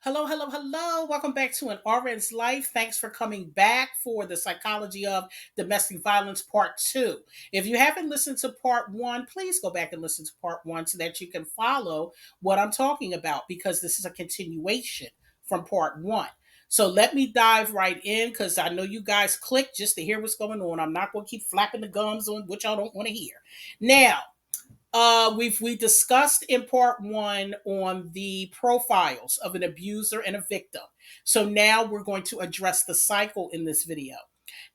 Hello, hello, hello. Welcome back to An RN's Life. Thanks for coming back for the Psychology of Domestic Violence Part 2. If you haven't listened to Part 1, please go back and listen to Part 1 so that you can follow what I'm talking about because this is a continuation from Part 1. So let me dive right in because I know you guys click just to hear what's going on. I'm not going to keep flapping the gums on what y'all don't want to hear. Now, we discussed in part one on the profiles of an abuser and a victim. So now we're going to address the cycle in this video.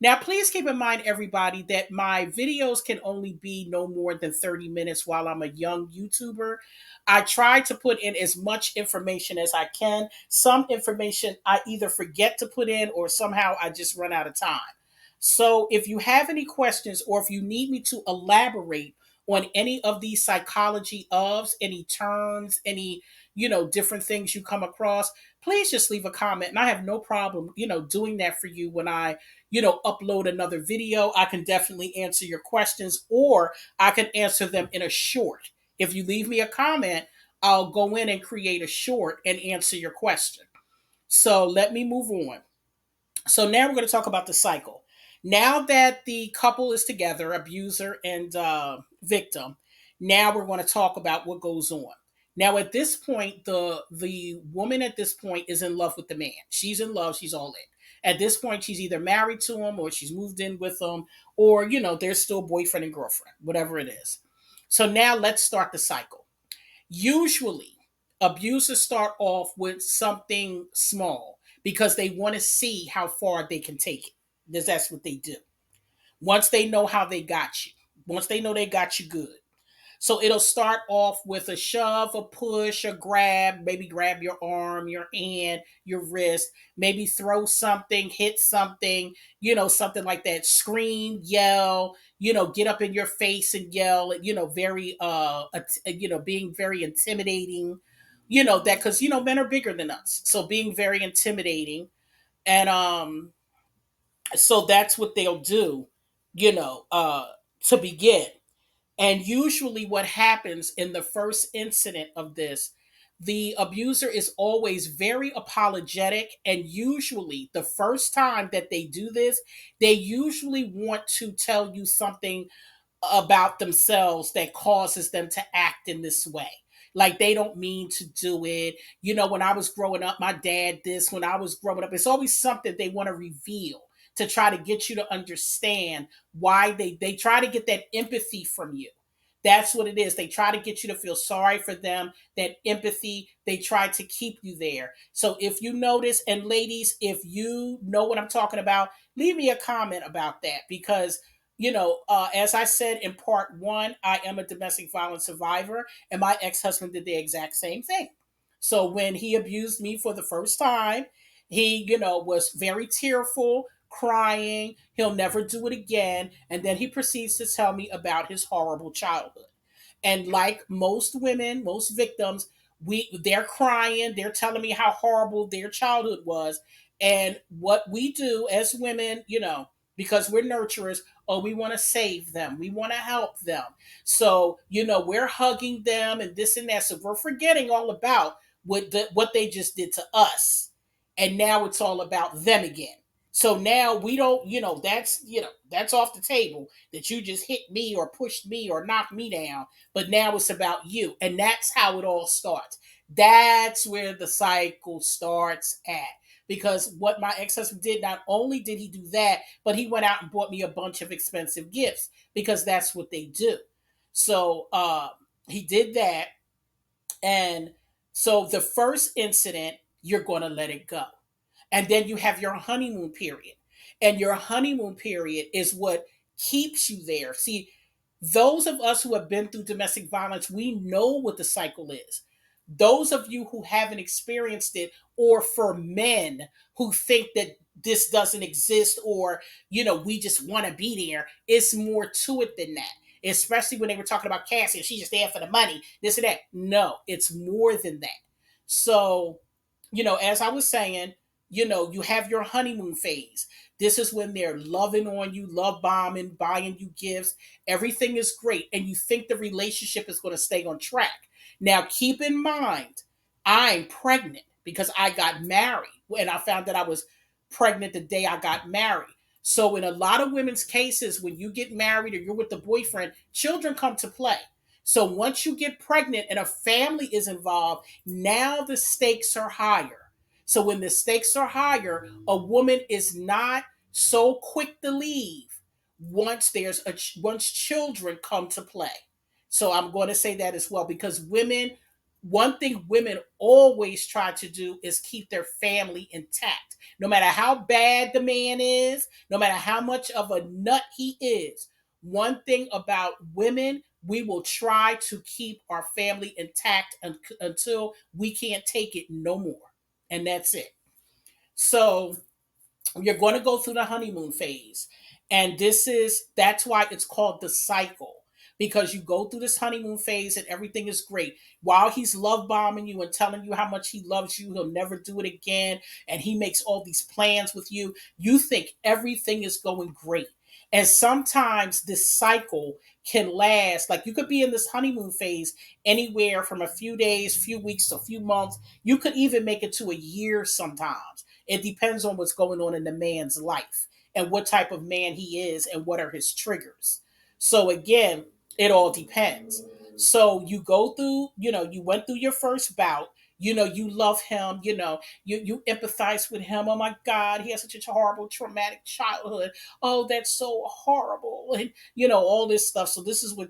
Now, please keep in mind, everybody, that my videos can only be no more than 30 minutes while I'm a young YouTuber. I try to put in as much information as I can. Some information I either forget to put in or somehow I just run out of time. So if you have any questions or if you need me to elaborate on any of these psychology ofs, any terms, any, different things you come across, please just leave a comment. And I have no problem, doing that for you when I, upload another video. I can definitely answer your questions or I can answer them in a short. If you leave me a comment, I'll go in and create a short and answer your question. So let me move on. So now we're going to talk about the cycle. Now that the couple is together, abuser and victim, now we're going to talk about what goes on. Now at this point, the woman at this point is in love with the man. She's in love. She's all in. At this point, she's either married to him or she's moved in with him, or they're still boyfriend and girlfriend, whatever it is. So now let's start the cycle. Usually, abusers start off with something small because they want to see how far they can take it. Because that's what they do. Once they know how they got you, once they know they got you good. So it'll start off with a shove, a push, a grab, maybe grab your arm, your hand, your wrist, maybe throw something, hit something, something like that. Scream, yell, get up in your face and yell, very being very intimidating, that cuz men are bigger than us. So being very intimidating and so that's what they'll do, you know, uh to begin. And usually, what happens in the first incident of this, the abuser is always very apologetic. And usually, the first time that they do this, they usually want to tell you something about themselves that causes them to act in this way. Like they don't mean to do it. When I was growing up, my dad, this, when I was growing up, it's always something they want to reveal to try to get you to understand why they try to get that empathy from you. That's what it is. They try to get you to feel sorry for them, that empathy. They try to keep you there. So if you notice, and ladies, if you know what I'm talking about, leave me a comment about that because as I said in part one, I am a domestic violence survivor, and my ex husband did the exact same thing. So when he abused me for the first time, he, was very tearful, crying. He'll never do it again. And then he proceeds to tell me about his horrible childhood. And like most women, most victims, they're crying, they're telling me how horrible their childhood was. And what we do as women, because we're nurturers, oh, we want to save them, we want to help them. So, we're hugging them and this and that. So we're forgetting all about what they just did to us. And now it's all about them again. So now we don't, that's off the table that you just hit me or pushed me or knocked me down, but now it's about you. And that's how it all starts. That's where the cycle starts at. Because what my ex husband did, not only did he do that, but he went out and bought me a bunch of expensive gifts because that's what they do. So he did that. And so the first incident, you're going to let it go. And then you have your honeymoon period. And your honeymoon period is what keeps you there. See, those of us who have been through domestic violence, we know what the cycle is. Those of you who haven't experienced it, or for men who think that this doesn't exist, or, we just want to be there, it's more to it than that. Especially when they were talking about Cassie, she's just there for the money, this and that. No, it's more than that. So, as I was saying, you have your honeymoon phase. This is when they're loving on you, love bombing, buying you gifts. Everything is great. And you think the relationship is going to stay on track. Now, keep in mind, I'm pregnant because I got married and I found that I was pregnant the day I got married. So in a lot of women's cases, when you get married or you're with the boyfriend, children come to play. So once you get pregnant and a family is involved, now the stakes are higher. So when the stakes are higher, a woman is not so quick to leave once children come to play. So I'm going to say that as well, because women, one thing women always try to do is keep their family intact. No matter how bad the man is, no matter how much of a nut he is, one thing about women, we will try to keep our family intact until we can't take it no more. And that's it. So you're going to go through the honeymoon phase. And that's why it's called the cycle. Because you go through this honeymoon phase and everything is great. While he's love bombing you and telling you how much he loves you, he'll never do it again. And he makes all these plans with you. You think everything is going great. And sometimes this cycle can last. Like you could be in this honeymoon phase anywhere from a few days, few weeks, to a few months. You could even make it to a year sometimes. It depends on what's going on in the man's life and what type of man he is and what are his triggers. So again, it all depends. So you go through, you went through your first bout, you love him, you empathize with him. Oh my God, he has such a horrible, traumatic childhood. Oh, that's so horrible. And, all this stuff. So this is what,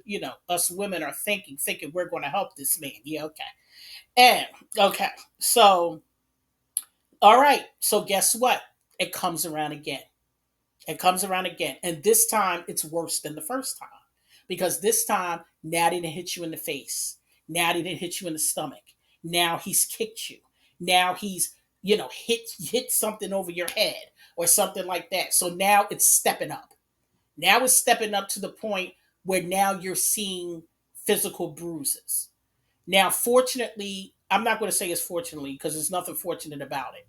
us women are thinking we're going to help this man. Yeah, okay. And, okay. So, all right. So guess what? It comes around again. It comes around again. And this time it's worse than the first time. Because this time, now they didn't hit you in the face. Now they didn't hit you in the stomach. Now he's kicked you. Now he's, hit something over your head or something like that. So now it's stepping up. Now it's stepping up to the point where now you're seeing physical bruises. Now, fortunately, I'm not going to say it's fortunately because there's nothing fortunate about it.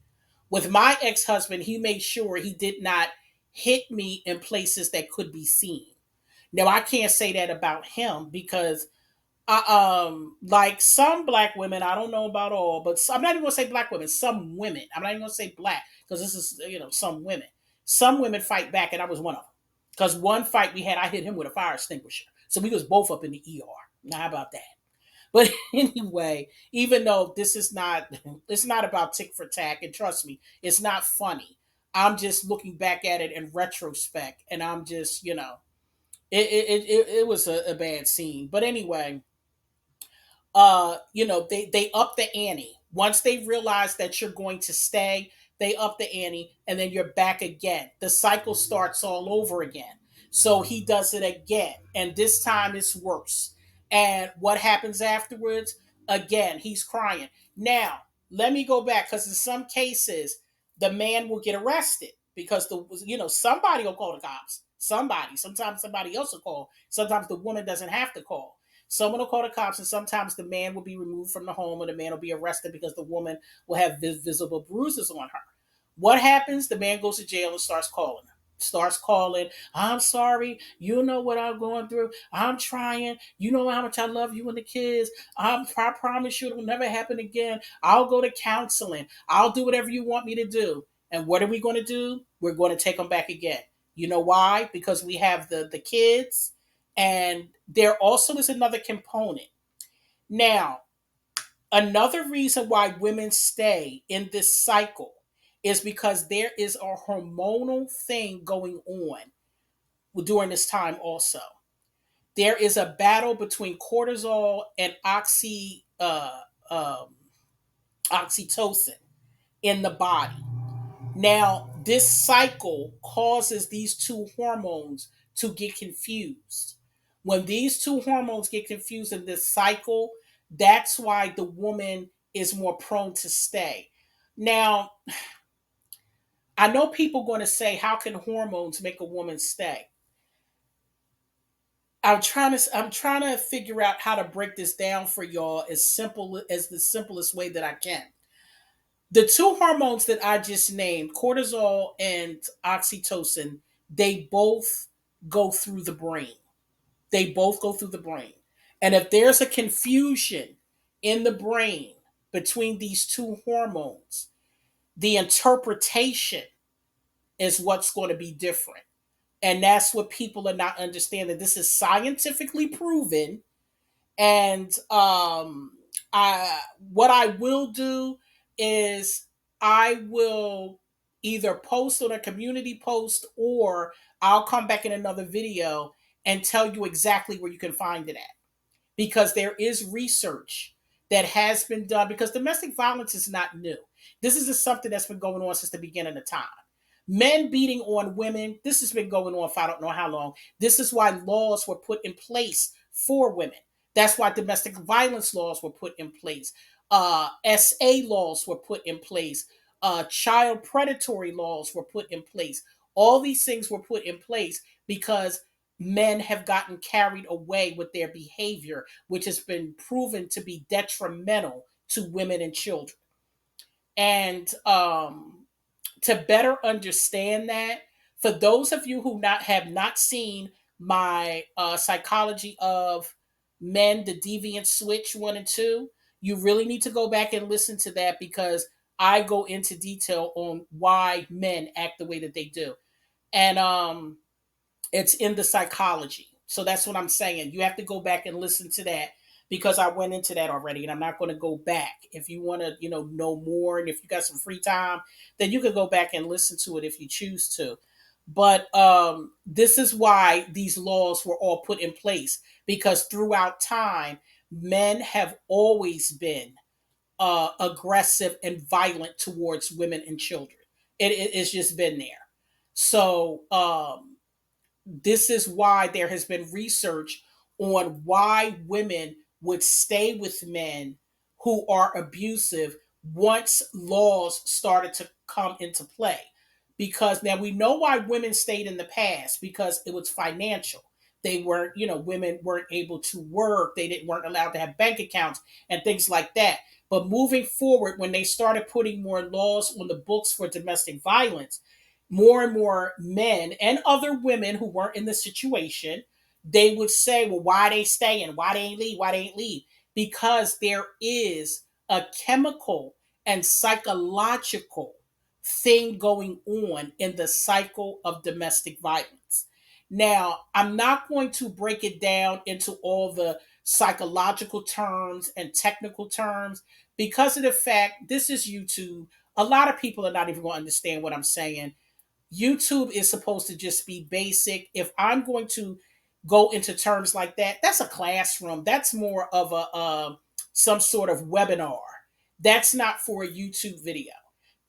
With my ex husband, he made sure he did not hit me in places that could be seen. Now, I can't say that about him because, like some black women, I don't know about all, but I'm not even going to say black women, some women, I'm not even going to say black because this is, some women. Some women fight back, and I was one of them. Because one fight we had, I hit him with a fire extinguisher. So we was both up in the ER. Now, how about that? But anyway, even though this is not, it's not about tick for tack, and trust me, it's not funny. I'm just looking back at it in retrospect, and I'm just, it was a bad scene. But anyway, they up the ante. Once they realize that you're going to stay, they up the ante, and then you're back again. The cycle starts all over again. So he does it again, and this time it's worse. And what happens afterwards? Again, he's crying. Now, let me go back because in some cases, the man will get arrested because somebody will call the cops. Sometimes somebody else will call. Sometimes the woman doesn't have to call. Someone will call the cops, and sometimes the man will be removed from the home, or the man will be arrested because the woman will have visible bruises on her. What happens? The man goes to jail and starts calling her. Starts calling, I'm sorry, you know what I'm going through. I'm trying. You know how much I love you and the kids. I promise you it'll never happen again. I'll go to counseling. I'll do whatever you want me to do. And what are we going to do? We're going to take them back again. You know why? Because we have the kids, and there also is another component. Now, another reason why women stay in this cycle is because there is a hormonal thing going on during this time also. There is a battle between cortisol and oxytocin in the body. Now, this cycle causes these two hormones to get confused. When these two hormones get confused in this cycle, that's why the woman is more prone to stay. Now, I know people going to say, how can hormones make a woman stay? I'm trying to figure out how to break this down for y'all as the simplest way that I can. The two hormones that I just named, cortisol and oxytocin, they both go through the brain. They both go through the brain. And if there's a confusion in the brain, between these two hormones, the interpretation is what's going to be different. And that's what people are not understanding. This is scientifically proven. And I what I will do is I will either post on a community post, or I'll come back in another video and tell you exactly where you can find it at, because there is research that has been done, because domestic violence is not new. This is just something that's been going on since the beginning of time. Men beating on women, this has been going on for I don't know how long. This is why laws were put in place for women. That's why domestic violence laws were put in place. SA laws were put in place. Child predatory laws were put in place. All these things were put in place because men have gotten carried away with their behavior, which has been proven to be detrimental to women and children. And to better understand that, for those of you who have not seen my psychology of men, the deviant switch 1 and 2, you really need to go back and listen to that, because I go into detail on why men act the way that they do. And it's in the psychology. So that's what I'm saying. You have to go back and listen to that, because I went into that already, and I'm not going to go back. If you want to, know more, and if you got some free time, then you can go back and listen to it if you choose to. But this is why these laws were all put in place, because throughout time, men have always been aggressive and violent towards women and children. It's just been there. So this is why there has been research on why women would stay with men who are abusive once laws started to come into play. Because now we know why women stayed in the past, because it was financial. They weren't, women weren't able to work. They didn't weren't allowed to have bank accounts and things like that. But moving forward, when they started putting more laws on the books for domestic violence, more and more men and other women who weren't in the situation, they would say, well, why they staying? Why they ain't leave? Why they ain't leave? Because there is a chemical and psychological thing going on in the cycle of domestic violence. Now, I'm not going to break it down into all the psychological terms and technical terms, because of the fact this is YouTube. A lot of people are not even going to understand what I'm saying. YouTube is supposed to just be basic. If I'm going to go into terms like that, that's a classroom. That's more of a some sort of webinar. That's not for a YouTube video.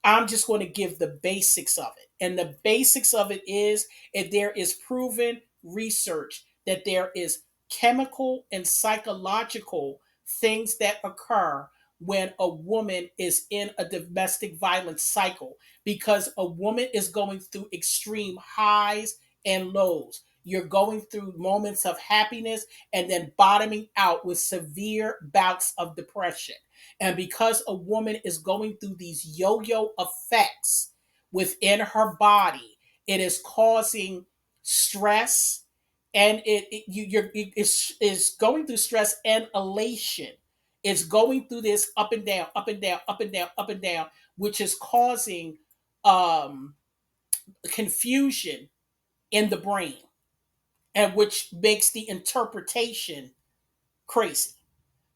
I'm just going to give the basics of it. And the basics of it is if there is proven research that there is chemical and psychological things that occur when a woman is in a domestic violence cycle, because a woman is going through extreme highs and lows. You're going through moments of happiness and then bottoming out with severe bouts of depression. And because a woman is going through these yo yo effects within her body, it is causing stress, and is going through stress and elation. It's going through this up and down, up and down, up and down, up and down, which is causing um, confusion in the brain, and which makes the interpretation crazy.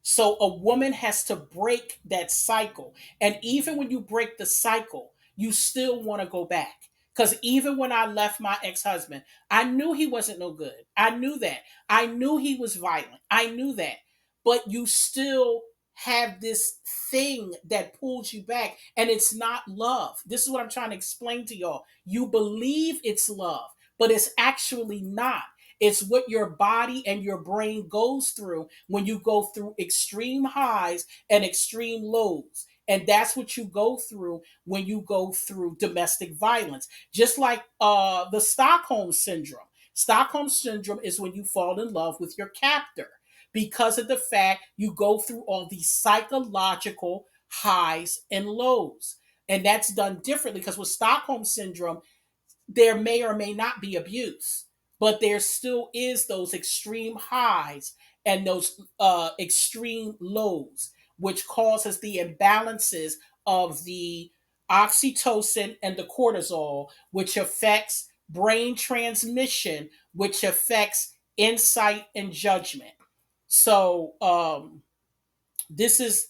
So a woman has to break that cycle. And even when you break the cycle, you still want to go back. Because even when I left my ex husband, I knew he wasn't no good. I knew that. I knew he was violent. I knew that. But you still have this thing that pulls you back, and it's not love. This is what I'm trying to explain to y'all. You believe it's love, but it's actually not. It's what your body and your brain goes through when you go through extreme highs and extreme lows. And that's what you go through when you go through domestic violence. Just like the Stockholm syndrome. Stockholm syndrome is when you fall in love with your captor, because of the fact you go through all these psychological highs and lows. And that's done differently, because with Stockholm syndrome, there may or may not be abuse, but there still is those extreme highs and those extreme lows, which causes the imbalances of the oxytocin and the cortisol, which affects brain transmission, which affects insight and judgment. So, this is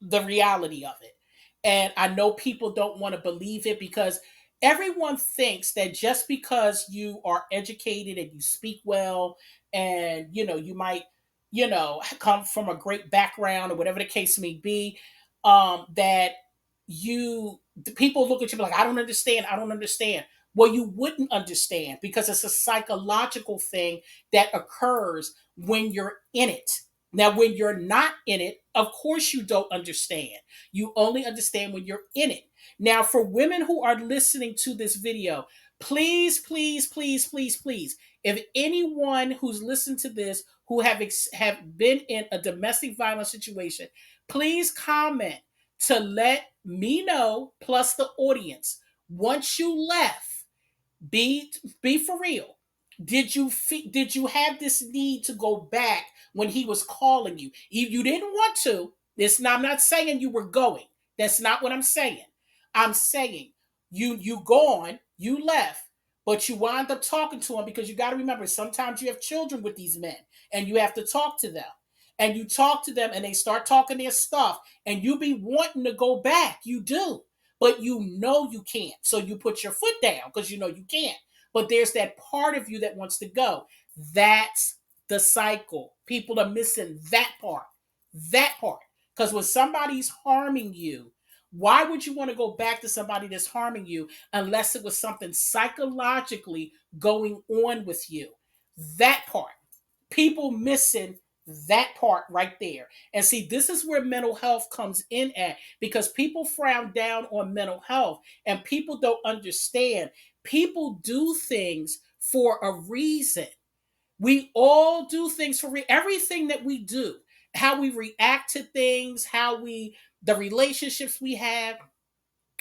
the reality of it. And I know people don't want to believe it because everyone thinks that just because you are educated and you speak well and you might come from a great background or whatever the case may be, that the people look at you like, I don't understand. Well, you wouldn't understand because it's a psychological thing that occurs when you're in it. Now, when you're not in it, of course you don't understand. You only understand when you're in it. Now, for women who are listening to this video, please, please, please, please, please, if anyone who's listened to this who have been in a domestic violence situation, please comment to let me know, plus the audience. Once you left, be for real. Did you have this need to go back when he was calling you? If you didn't want to, I'm not saying you were going. That's not what I'm saying. I'm saying you gone, you left, but you wind up talking to him because you got to remember sometimes you have children with these men and you have to talk to them. And you talk to them and they start talking their stuff and you be wanting to go back. You do, but you can't. So you put your foot down because you can't. But there's that part of you that wants to go. That's the cycle. People are missing that part. That part. Because when somebody's harming you, why would you want to go back to somebody that's harming you unless it was something psychologically going on with you? That part. People missing that part right there. And see, this is where mental health comes in at because people frown down on mental health and people don't understand. People do things for a reason. We all do things for everything that we do, how we react to things, the relationships we have,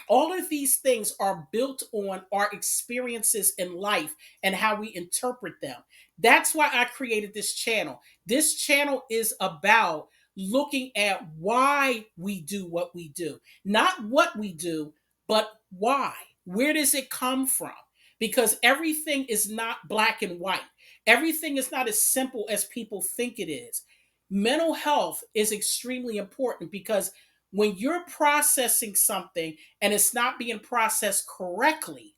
all of these things are built on our experiences in life and how we interpret them. That's why I created this channel. This channel is about looking at why we do what we do, not what we do, but why. Where does it come from? Because everything is not black and white. Everything is not as simple as people think it is. Mental health is extremely important because when you're processing something and it's not being processed correctly,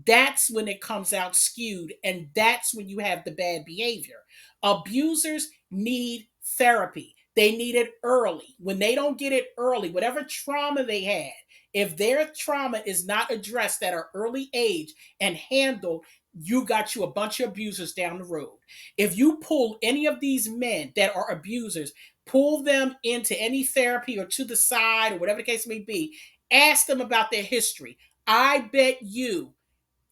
that's when it comes out skewed and that's when you have the bad behavior. Abusers need therapy. They need it early. When they don't get it early, whatever trauma they had, if their trauma is not addressed at an early age and handled, you got you a bunch of abusers down the road. If you pull any of these men that are abusers, pull them into any therapy or to the side or whatever the case may be, ask them about their history. I bet you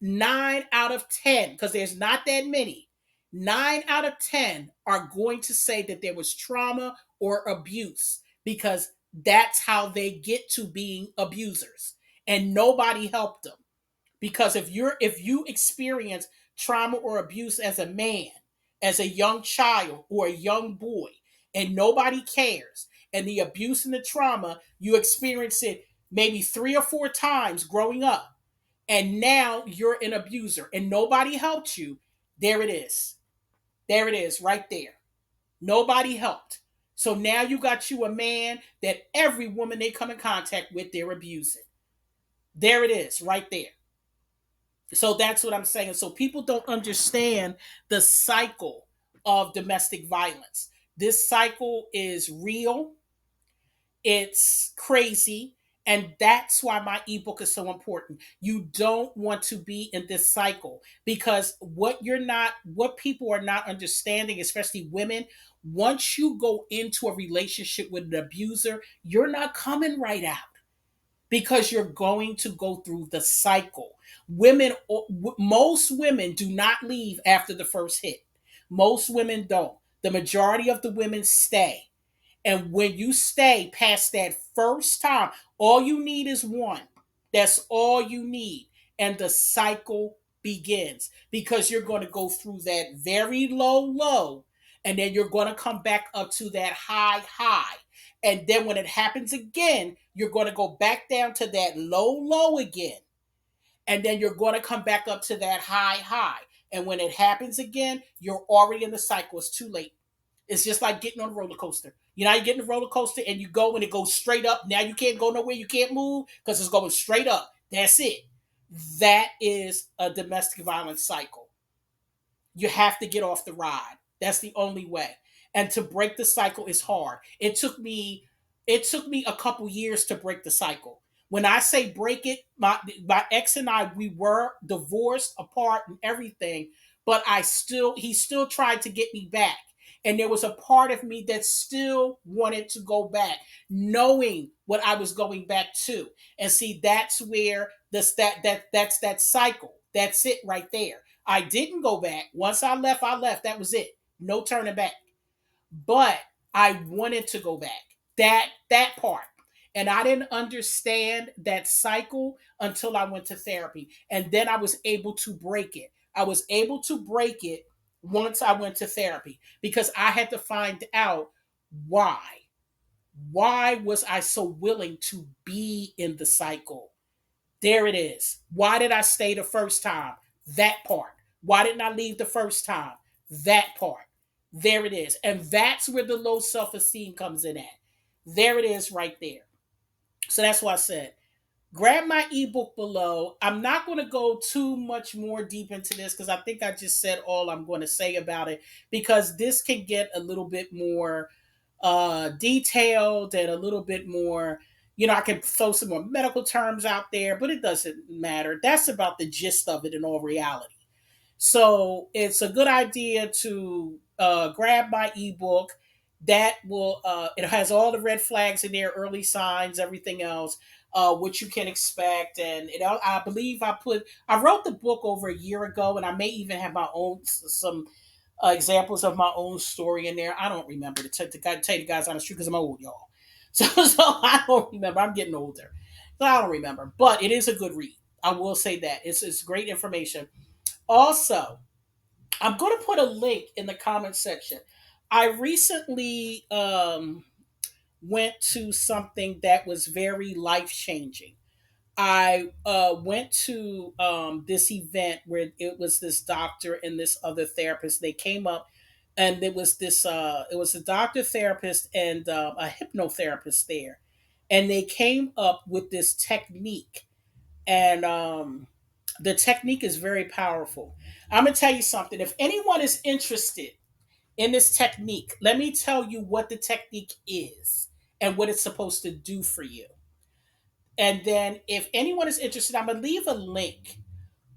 9 out of 10, because there's not that many, 9 out of 10 are going to say that there was trauma or abuse because that's how they get to being abusers and nobody helped them. Because if you experience trauma or abuse as a man, as a young child or a young boy, and nobody cares, and the abuse and the trauma you experience it maybe 3 or 4 times growing up, and now you're an abuser and nobody helped you, there it is. There it is, right there. Nobody helped. So now you got you a man that every woman they come in contact with, they're abusing. There it is, right there. So that's what I'm saying. So people don't understand the cycle of domestic violence. This cycle is real, it's crazy, and that's why my ebook is so important. You don't want to be in this cycle because what people are not understanding, especially women, once you go into a relationship with an abuser, you're not coming right out because you're going to go through the cycle. Most women do not leave after the first hit. Most women don't. The majority of the women stay. And when you stay past that first time, all you need is one. That's all you need. And the cycle begins because you're going to go through that very low, and then you're going to come back up to that high. And then when it happens again, you're going to go back down to that low again. And then you're going to come back up to that high. And when it happens again, you're already in the cycle. It's too late. It's just like getting on a roller coaster. You know, you get in a roller coaster and you go and it goes straight up. Now you can't go nowhere. You can't move because it's going straight up. That's it. That is a domestic violence cycle. You have to get off the ride. That's the only way. And to break the cycle is hard. It took me a couple years to break the cycle. When I say break it, my ex and I, we were divorced, apart, and everything, but he still tried to get me back. And there was a part of me that still wanted to go back, knowing what I was going back to. And see, that's where that's that cycle. That's it right there. I didn't go back. Once I left, I left. That was it. No turning back. But I wanted to go back. That part. And I didn't understand that cycle until I went to therapy. And then I was able to break it. I was able to break it once I went to therapy because I had to find out why. Why was I so willing to be in the cycle? There it is. Why did I stay the first time? That part. Why didn't I leave the first time? That part. There it is. And that's where the low self esteem comes in at. There it is right there. So that's why I said, grab my ebook below. I'm not going to go too much more deep into this because I think I just said all I'm going to say about it because this can get a little bit more detailed and a little bit more, I can throw some more medical terms out there, but it doesn't matter. That's about the gist of it in all reality. So it's a good idea to grab my ebook. That will it has all the red flags in there, early signs, everything else, what you can expect, and I believe I wrote the book over a year ago, and I may even have my own some examples of my own story in there. I don't remember tell you guys honest truth because I'm old, y'all. So I don't remember. I'm getting older, so I don't remember. But it is a good read. I will say that it's great information. Also, I'm going to put a link in the comment section. I recently went to something that was very life changing. I went to this event where it was this doctor and this other therapist. They came up, and it was a doctor, therapist, and a hypnotherapist there, and they came up with this technique, and the technique is very powerful. I'm gonna tell you something. If anyone is interested in this technique, let me tell you what the technique is and what it's supposed to do for you. And then, if anyone is interested, I'm gonna leave a link.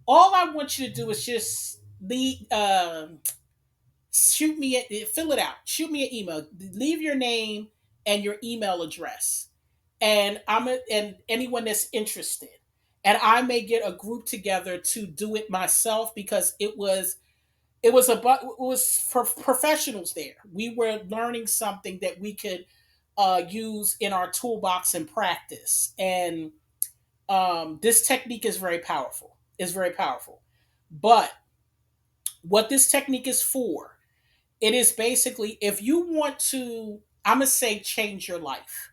All I want you to do is just fill it out. Shoot me an email. Leave your name and your email address, and anyone that's interested. And I may get a group together to do it myself because it was for professionals there. We were learning something that we could use in our toolbox and practice. And this technique is very powerful. It's very powerful. But what this technique is for, it is basically if you want to, I'm gonna say, change your life.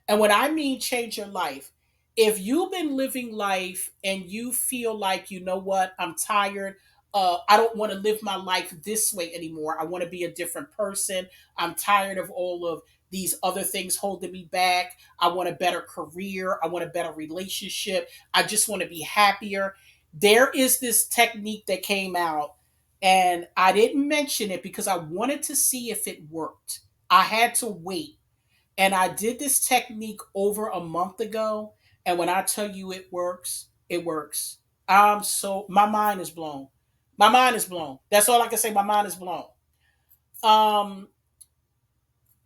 And when I mean change your life, if you've been living life and you feel like, you know what, I'm tired. I don't want to live my life this way anymore. I want to be a different person. I'm tired of all of these other things holding me back. I want a better career. I want a better relationship. I just want to be happier. There is this technique that came out, and I didn't mention it because I wanted to see if it worked. I had to wait, and I did this technique over a month ago. And when I tell you it works, it works. My mind is blown. My mind is blown. That's all I can say. My mind is blown. Um,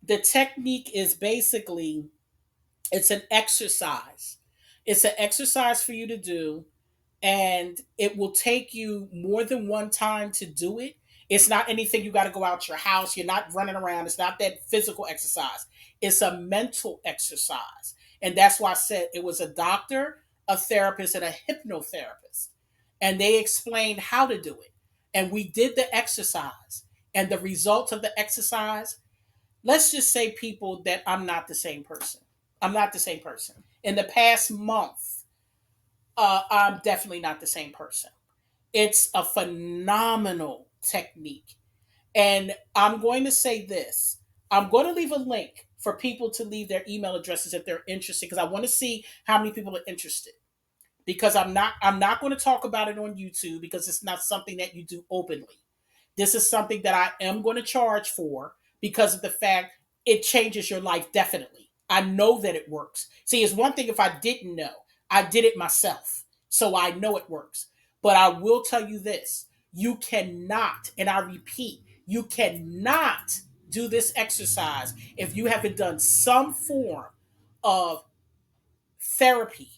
the technique is basically, it's an exercise. It's an exercise for you to do, and it will take you more than one time to do it. It's not anything you got to go out your house. You're not running around. It's not that physical exercise. It's a mental exercise. And that's why I said it was a doctor, a therapist, and a hypnotherapist. And they explained how to do it. And we did the exercise. And the results of the exercise, let's just say people that I'm not the same person. I'm not the same person. In the past month, I'm definitely not the same person. It's a phenomenal technique. And I'm going to say this. I'm going to leave a link for people to leave their email addresses if they're interested because I want to see how many people are interested. Because I'm not going to talk about it on YouTube because it's not something that you do openly. This is something that I am going to charge for because of the fact it changes your life definitely. I know that it works. See, it's one thing if I didn't know. I did it myself. So I know it works. But I will tell you this. You cannot, and I repeat, you cannot do this exercise if you haven't done some form of therapy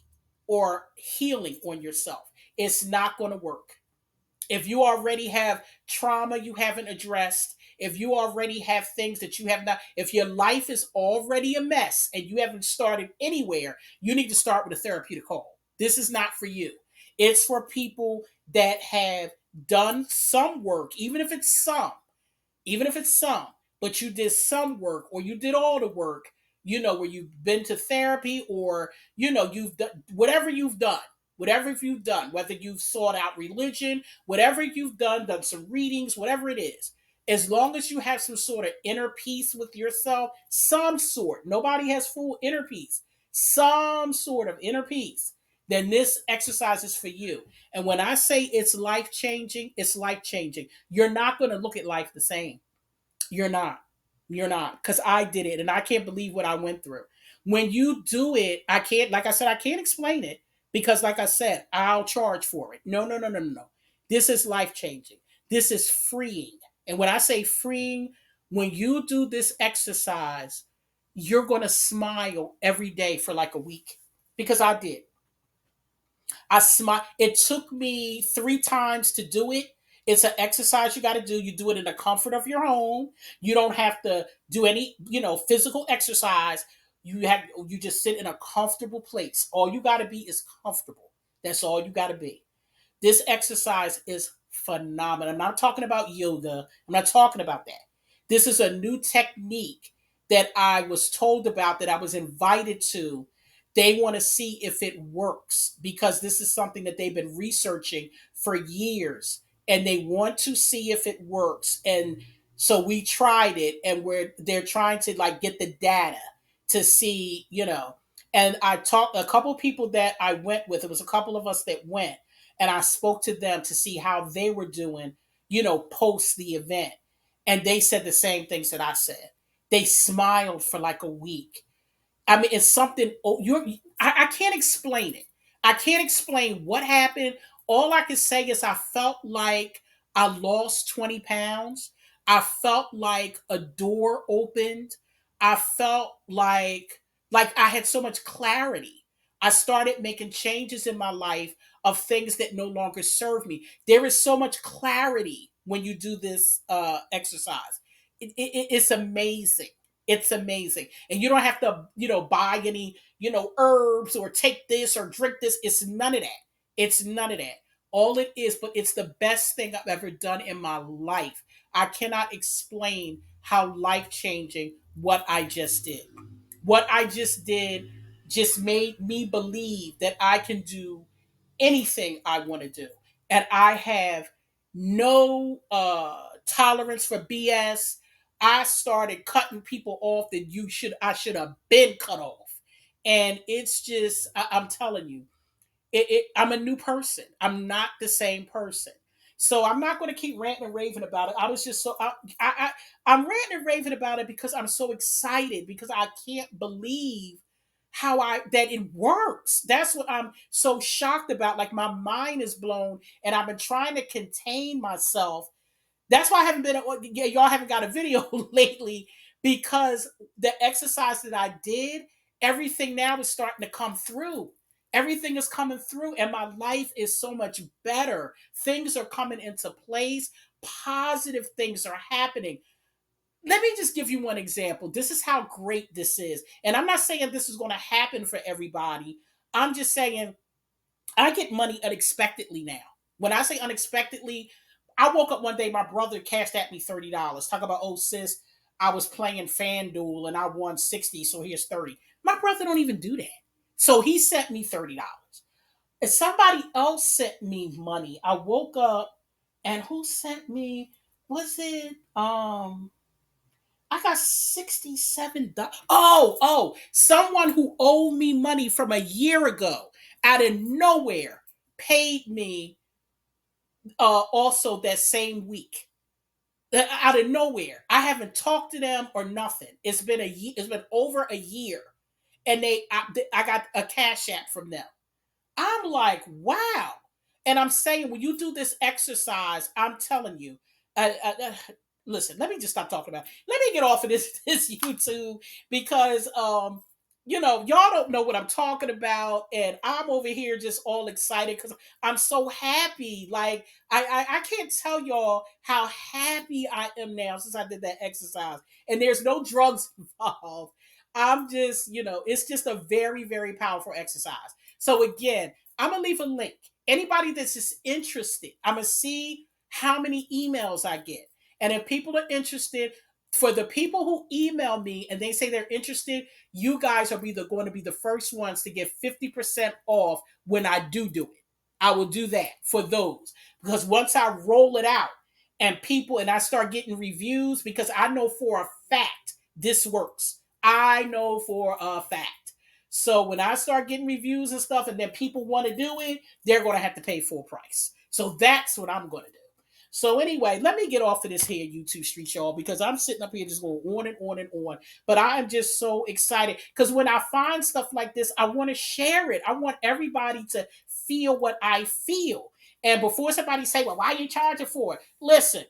or healing on yourself. It's not going to work. If you already have trauma you haven't addressed, if you already have things that you have not, if your life is already a mess and you haven't started anywhere, you need to start with a therapeutic call. This is not for you. It's for people that have done some work, even if it's some, but you did some work or you did all the work, where you've been to therapy or, you've done whatever you've done, whether you've sought out religion, whatever you've done some readings, whatever it is, as long as you have some sort of inner peace with yourself, some sort, nobody has full inner peace, some sort of inner peace, then this exercise is for you. And when I say it's life changing, it's life changing. You're not going to look at life the same. You're not. You're not. Because I did it and I can't believe what I went through. When you do it, I can't, like I said, I can't explain it because, like I said, I'll charge for it. No, no, no, no, no, no. This is life changing. This is freeing. And when I say freeing, when you do this exercise, you're going to smile every day for like a week because I did. I smile. It took me 3 times to do it. It's an exercise you got to do. You do it in the comfort of your home. You don't have to do any, physical exercise. You just sit in a comfortable place. All you got to be is comfortable. That's all you got to be. This exercise is phenomenal. I'm not talking about yoga. I'm not talking about that. This is a new technique that I was told about, that I was invited to. They want to see if it works because this is something that they've been researching for years and they want to see if it works. And so we tried it and they're trying to like get the data to see, and I talked a couple of people that I went with. It was a couple of us that went and I spoke to them to see how they were doing, post the event. And they said the same things that I said. They smiled for like a week. I mean, it's something. Oh, I can't explain it. I can't explain what happened. All I can say is I felt like I lost 20 pounds. I felt like a door opened. I felt like I had so much clarity. I started making changes in my life of things that no longer serve me. There is so much clarity when you do this exercise. It's amazing. It's amazing. And you don't have to, buy any, herbs or take this or drink this. It's none of that. It's none of that. All it is, but it's the best thing I've ever done in my life. I cannot explain how life changing what I just did. What I just did just made me believe that I can do anything I want to do. And I have no tolerance for BS. I started cutting people off that I should have been cut off. And it's just I'm telling you, I'm a new person. I'm not the same person. So I'm not going to keep ranting and raving about it. I was just so I'm ranting and raving about it because I'm so excited because I can't believe how I that it works. That's what I'm so shocked about. Like my mind is blown, and I've been trying to contain myself. That's why I haven't been. Yeah, y'all haven't got a video lately because the exercise that I did, everything now is starting to come through. Everything is coming through, and my life is so much better. Things are coming into place. Positive things are happening. Let me just give you one example. This is how great this is. And I'm not saying this is going to happen for everybody. I'm just saying I get money unexpectedly now. When I say unexpectedly, I woke up one day, my brother cashed at me $30. Talk about, oh, sis, I was playing FanDuel and I won 60, so here's 30. My brother don't even do that. So he sent me $30. If somebody else sent me money, I woke up and who sent me, was it I got $67. Someone who owed me money from a year ago out of nowhere paid me also that same week. Out of nowhere. I haven't talked to them or nothing. It's been it's been over a year. And I got a cash app from them. I'm like, wow. And I'm saying, when you do this exercise, I'm telling you, listen, let me just stop talking about it. Let me get off of this, this YouTube because, y'all don't know what I'm talking about. And I'm over here just all excited because I'm so happy. Like, I can't tell y'all how happy I am now since I did that exercise. And there's no drugs involved. I'm just, it's just a very, very powerful exercise. So again, I'm gonna leave a link. Anybody that's just interested, I'm gonna see how many emails I get. And if people are interested, for the people who email me and they say they're interested, you guys are either going to be the first ones to get 50% off when I do it. I will do that for those. Because once I roll it out and I start getting reviews, because I know for a fact this works. I know for a fact. So when I start getting reviews and stuff and then people want to do it, they're going to have to pay full price. So that's what I'm going to do. So anyway, let me get off of this here YouTube street, y'all, because I'm sitting up here just going on and on and on. But I am just so excited because when I find stuff like this, I want to share it. I want everybody to feel what I feel. And before somebody say, well, why are you charging for it? Listen,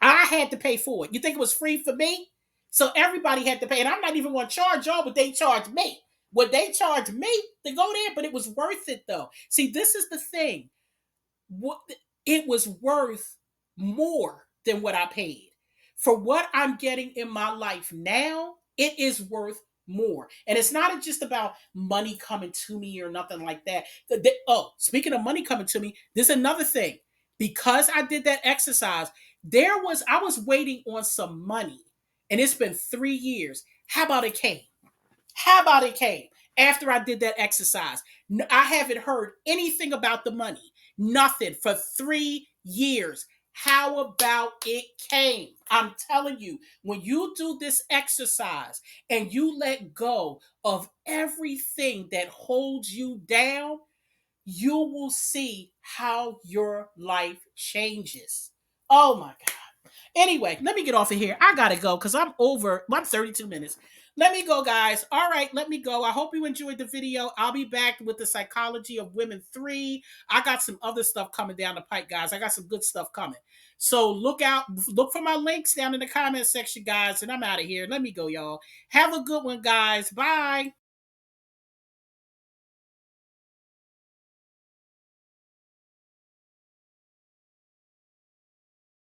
I had to pay for it. You think it was free for me? So everybody had to pay. And I'm not even going to charge y'all what they charge me. What they charge me to go there, but it was worth it though. See, this is the thing. It was worth more than what I paid. For what I'm getting in my life now, it is worth more. And it's not just about money coming to me or nothing like that. Speaking of money coming to me, there's another thing. Because I did that exercise, I was waiting on some money, and it's been 3 years. How about it came? How about it came after I did that exercise? I haven't heard anything about the money. Nothing for 3 years. How about it came? I'm telling you, when you do this exercise and you let go of everything that holds you down, you will see how your life changes. Oh my God. Anyway, let me get off of here. I gotta go because I'm 32 minutes. Let me go, guys. All right, let me go. I hope you enjoyed the video. I'll be back with the Psychology of Women 3. I got some other stuff coming down the pipe, guys. I got some good stuff coming. So look for my links down in the comment section, guys. And I'm out of here. Let me go, y'all. Have a good one, guys. Bye.